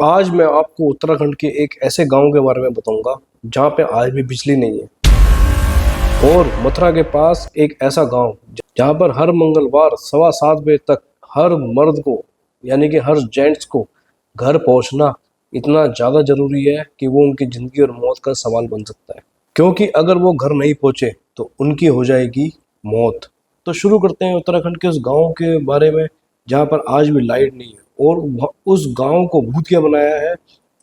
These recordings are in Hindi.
आज मैं आपको उत्तराखंड के एक ऐसे गांव के बारे में बताऊंगा जहां पे आज भी बिजली नहीं है। और मथुरा के पास एक ऐसा गांव जहां पर हर मंगलवार 7:15 बजे तक हर मर्द को यानी कि हर जेंट्स को घर पहुंचना इतना ज़्यादा ज़रूरी है कि वो उनकी ज़िंदगी और मौत का सवाल बन सकता है। क्योंकि अगर वो घर नहीं पहुंचे तो उनकी हो जाएगी मौत। तो शुरू करते हैं उत्तराखंड के उस गांव के बारे में जहां पर आज भी लाइट नहीं है। और उस गांव को भूतिया बनाया है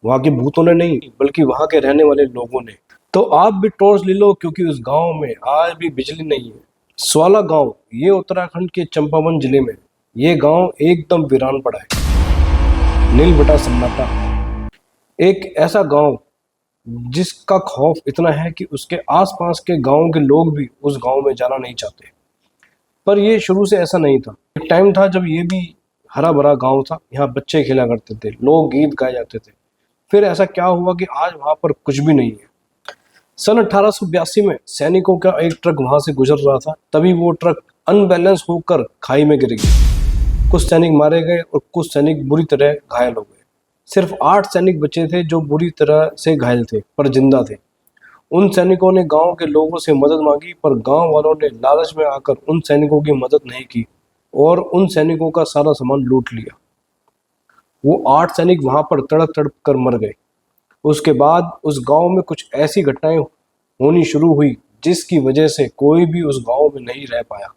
वहां के भूतों ने नहीं, बल्कि वहां के रहने वाले लोगों ने। तो आप भी टॉर्च ले लो क्योंकि उस गांव में आज भी बिजली नहीं है। स्वाला गांव ये उत्तराखंड के चंपावत जिले में, ये गांव एकदम वीरान पड़ा है, नील बटा सन्नाटा। एक ऐसा गांव जिसका खौफ इतना है कि उसके आसपास के गांव के लोग भी उस गांव में जाना नहीं चाहते। पर ये शुरू से ऐसा नहीं था। एक टाइम था जब ये भी हरा भरा गांव था, यहाँ बच्चे खेला करते थे, लोग गीत गाए जाते थे। फिर ऐसा क्या हुआ कि आज वहां पर कुछ भी नहीं है। सन 1882 में सैनिकों का एक ट्रक वहां से गुजर रहा था, तभी वो ट्रक अनबैलेंस होकर खाई में गिर गया। कुछ सैनिक मारे गए और कुछ सैनिक बुरी तरह घायल हो गए। सिर्फ 8 सैनिक बचे थे जो बुरी तरह से घायल थे पर जिंदा थे। उन सैनिकों ने गांव के लोगों से मदद मांगी, पर गांव वालों ने लालच में आकर उन सैनिकों की मदद नहीं की और उन सैनिकों का सारा सामान लूट लिया। वो 8 सैनिक वहां पर तड़प तड़प कर मर गए। उसके बाद उस गांव में कुछ ऐसी घटनाएं होनी शुरू हुई जिसकी वजह से कोई भी उस गांव में नहीं रह पाया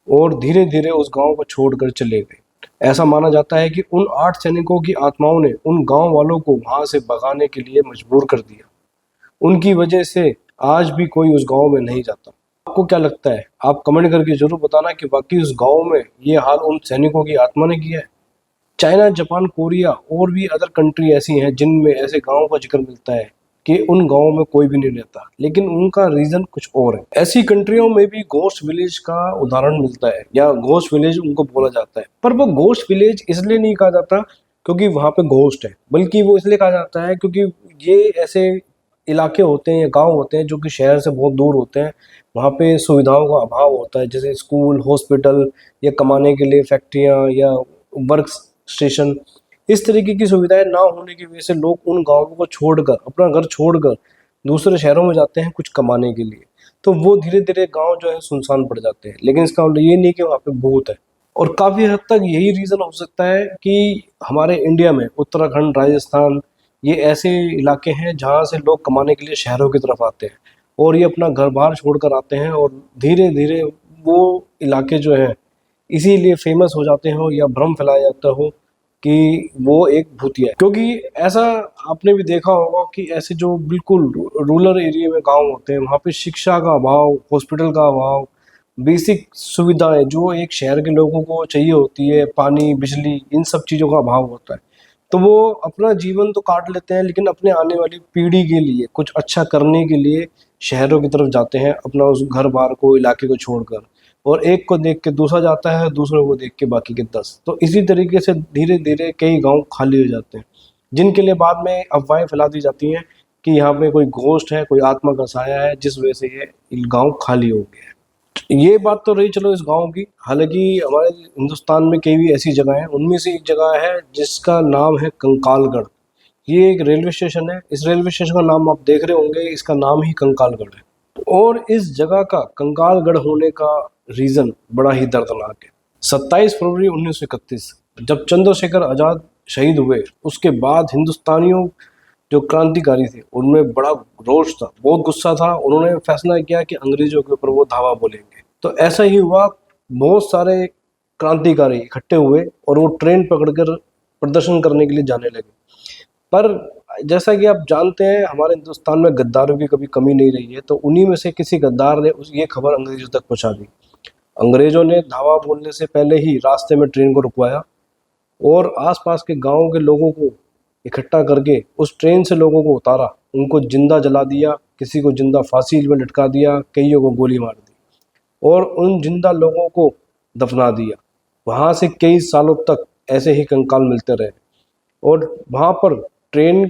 और धीरे धीरे उस गांव को छोड़कर चले गए। ऐसा माना जाता है कि उन 8 सैनिकों की आत्माओं ने उन गांव वालों को वहां से भगाने के लिए मजबूर कर दिया। उनकी वजह से आज भी कोई उस गांव में नहीं जाता। आपको क्या लगता है? आप कमेंट करके जरूर बताना कि बाकी उस गांव में ये हाल उन सैनिकों की आत्मा ने किया है। चाइना, जापान, कोरिया और भी अदर कंट्री ऐसी हैं जिनमें ऐसे गांवों का जिक्र मिलता है कि उन गांवों में कोई भी नहीं रहता, लेकिन उनका रीजन कुछ और है। ऐसी कंट्रियों में भी घोस्ट विलेज का उदाहरण मिलता है या घोस्ट विलेज उनको बोला जाता है। पर वो घोस्ट विलेज इसलिए नहीं कहा जाता क्योंकि वहां पे घोस्ट है, बल्कि वो इसलिए कहा जाता है क्योंकि ये ऐसे इलाके होते हैं या गांव होते हैं जो कि शहर से बहुत दूर होते हैं। वहाँ पे सुविधाओं का अभाव होता है, जैसे स्कूल, हॉस्पिटल या कमाने के लिए फैक्ट्रियाँ या वर्क स्टेशन। इस तरीके की सुविधाएं ना होने की वजह से लोग उन गांवों को छोड़कर, अपना घर छोड़कर दूसरे शहरों में जाते हैं कुछ कमाने के लिए। तो वो धीरे धीरे गांव जो है सुनसान पड़ जाते हैं। लेकिन इसका मतलब ये नहीं कि वहाँ पे भूत है। और काफ़ी हद तक यही रीज़न हो सकता है कि हमारे इंडिया में उत्तराखंड, राजस्थान, ये ऐसे इलाके हैं जहाँ से लोग कमाने के लिए शहरों की तरफ आते हैं और ये अपना घर बार छोड़कर आते हैं और धीरे धीरे वो इलाके जो है इसीलिए फेमस हो जाते हो या भ्रम फैलाया जाता हो कि वो एक भूतिया है। क्योंकि ऐसा आपने भी देखा होगा कि ऐसे जो बिल्कुल रूरल एरिया में गांव होते हैं वहाँ पे शिक्षा का अभाव, हॉस्पिटल का अभाव, बेसिक सुविधाएं जो एक शहर के लोगों को चाहिए होती है, पानी, बिजली, इन सब चीज़ों का अभाव होता है। तो वो अपना जीवन तो काट लेते हैं, लेकिन अपने आने वाली पीढ़ी के लिए कुछ अच्छा करने के लिए शहरों की तरफ जाते हैं, अपना उस घर बार को, इलाके को छोड़कर। और एक को देख के दूसरा जाता है, दूसरों को देख के बाकी के 10। तो इसी तरीके से धीरे धीरे कई गांव खाली हो जाते हैं, जिनके लिए बाद में अफवाहें फैला दी जाती हैं कि यहाँ पे कोई घोस्ट है, कोई आत्मा का साया है, जिस वजह से ये गांव खाली हो गया है। ये बात तो रही चलो इस गांव की। हालांकि हमारे हिंदुस्तान में कई भी ऐसी जगह हैं, उनमें से एक जगह है जिसका नाम है कंकालगढ़। ये एक रेलवे स्टेशन है। इस रेलवे स्टेशन का नाम आप देख रहे होंगे, इसका नाम ही कंकालगढ़ है। और इस जगह का कंकालगढ़ होने का रीजन बड़ा ही दर्दनाक है। 27 फरवरी 1931 जब चंद्रशेखर आजाद शहीद हुए, उसके बाद हिंदुस्तानियों जो क्रांतिकारी थे उनमें बड़ा रोष था, बहुत गुस्सा था। उन्होंने फैसला किया कि अंग्रेजों के ऊपर वो धावा बोलेंगे। तो ऐसा ही हुआ, बहुत सारे क्रांतिकारी इकट्ठे हुए और वो ट्रेन पकड़कर प्रदर्शन करने के लिए जाने लगे। पर जैसा कि आप जानते हैं हमारे हिंदुस्तान में गद्दारों की कभी कमी नहीं रही है। तो उन्हीं में से किसी गद्दार ने ये खबर अंग्रेजों तक पहुंचा दी। अंग्रेजों ने धावा बोलने से पहले ही रास्ते में ट्रेन को रुकवाया और आसपास के गांवों के लोगों को इकट्ठा करके उस ट्रेन से लोगों को उतारा, उनको जिंदा जला दिया, किसी को जिंदा फांसी में लटका दिया, कईयों को गोली मार दी और उन जिंदा लोगों को दफना दिया। वहाँ से कई सालों तक ऐसे ही कंकाल मिलते रहे और वहाँ पर ट्रेन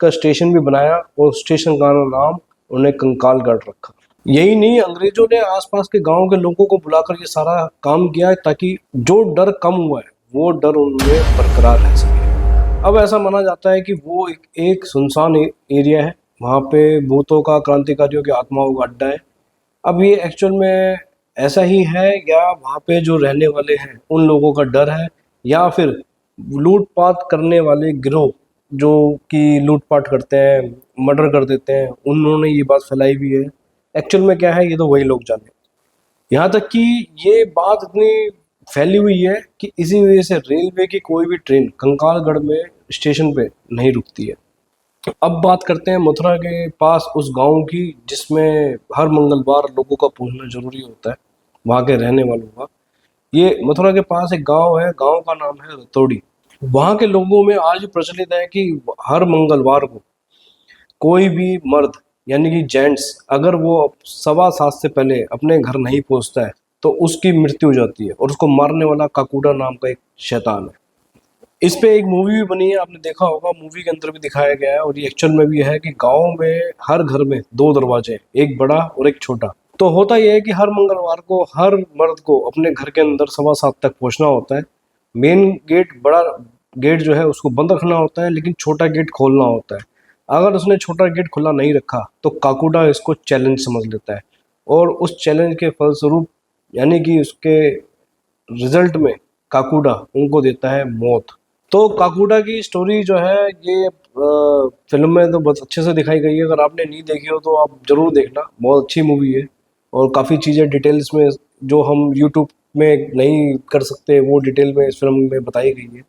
का स्टेशन भी बनाया और स्टेशन का नाम उन्हें कंकालगढ़ रखा। यही नहीं, अंग्रेजों ने आसपास के गांव के लोगों को बुलाकर ये सारा काम किया ताकि जो डर कम हुआ है वो डर उनमें बरकरार रह सके। अब ऐसा माना जाता है कि वो एक सुनसान एरिया है, वहाँ पे भूतों का, क्रांतिकारियों की आत्माओं का अड्डा है। अब ये एक्चुअल में ऐसा ही है, या वहाँ पे जो रहने वाले हैं उन लोगों का डर है, या फिर लूटपाट करने वाले गिरोह जो कि लूटपाट करते हैं, मर्डर कर देते हैं, उन्होंने ये बात फैलाई हुई है। एक्चुअल में क्या है ये तो वही लोग जाने। यहाँ तक कि ये बात इतनी फैली हुई है कि इसी वजह से रेलवे की कोई भी ट्रेन कंकालगढ़ में स्टेशन पे नहीं रुकती है। अब बात करते हैं मथुरा के पास उस गांव की, जिसमें हर मंगलवार लोगों का पहुंचना जरूरी होता है, वहाँ के रहने वालों का। ये मथुरा के पास एक गांव है, गांव का नाम है रतौड़ी। वहाँ के लोगों में आज भी प्रचलित है कि हर मंगलवार को कोई भी मर्द, यानी कि जेंट्स, अगर वो 7:15 से पहले अपने घर नहीं पहुंचता है तो उसकी मृत्यु हो जाती है, और उसको मारने वाला काकूडा नाम का एक शैतान है। इस पे एक मूवी भी बनी है, आपने देखा होगा, मूवी के अंदर भी दिखाया गया है, और ये एक्चुअल में भी है कि गांव में हर घर में 2 दरवाजे हैं, एक बड़ा और एक छोटा। तो होता यह है कि हर मंगलवार को हर मर्द को अपने घर के अंदर 7:15 तक पहुंचना होता है। मेन गेट, बड़ा गेट जो है उसको बंद रखना होता है, लेकिन छोटा गेट खोलना होता है। अगर उसने छोटा गेट खुला नहीं रखा तो काकूडा इसको चैलेंज समझ लेता है, और उस चैलेंज के फलस्वरूप, यानी कि उसके रिजल्ट में, काकूडा उनको देता है मौत। तो काकूडा की स्टोरी जो है ये फिल्म में तो बहुत अच्छे से दिखाई गई है। अगर आपने नहीं देखी हो तो आप जरूर देखना, बहुत अच्छी मूवी है, और काफ़ी चीज़ें डिटेल्स में जो हम यूट्यूब में नहीं कर सकते वो डिटेल में इस फिल्म में बताई गई है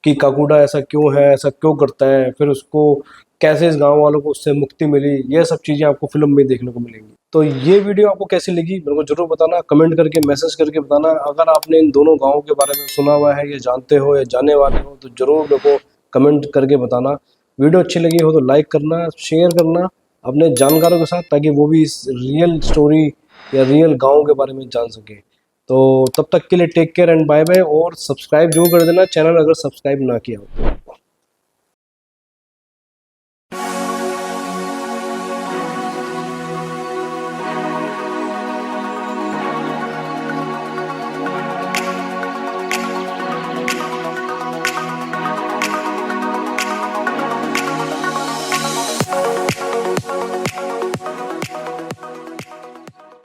कि काकूडा ऐसा क्यों है, ऐसा क्यों करता है, फिर उसको कैसे इस गांव वालों को उससे मुक्ति मिली। ये सब चीज़ें आपको फिल्म में देखने को मिलेंगी। तो ये वीडियो आपको कैसी लगी मेरे को जरूर बताना, कमेंट करके, मैसेज करके बताना। अगर आपने इन दोनों गाँव के बारे में सुना हुआ है, या जानते हो या जाने वाले हो, तो जरूर मेरे को कमेंट करके बताना। वीडियो अच्छी लगी हो तो लाइक करना, शेयर करना अपने जानकारों के साथ, ताकि वो भी इस रियल स्टोरी या रियल गांव के बारे में जान सके। तो तब तक के लिए take care and bye bye, और सब्सक्राइब जरूर कर देना चैनल अगर सब्सक्राइब ना किया हो।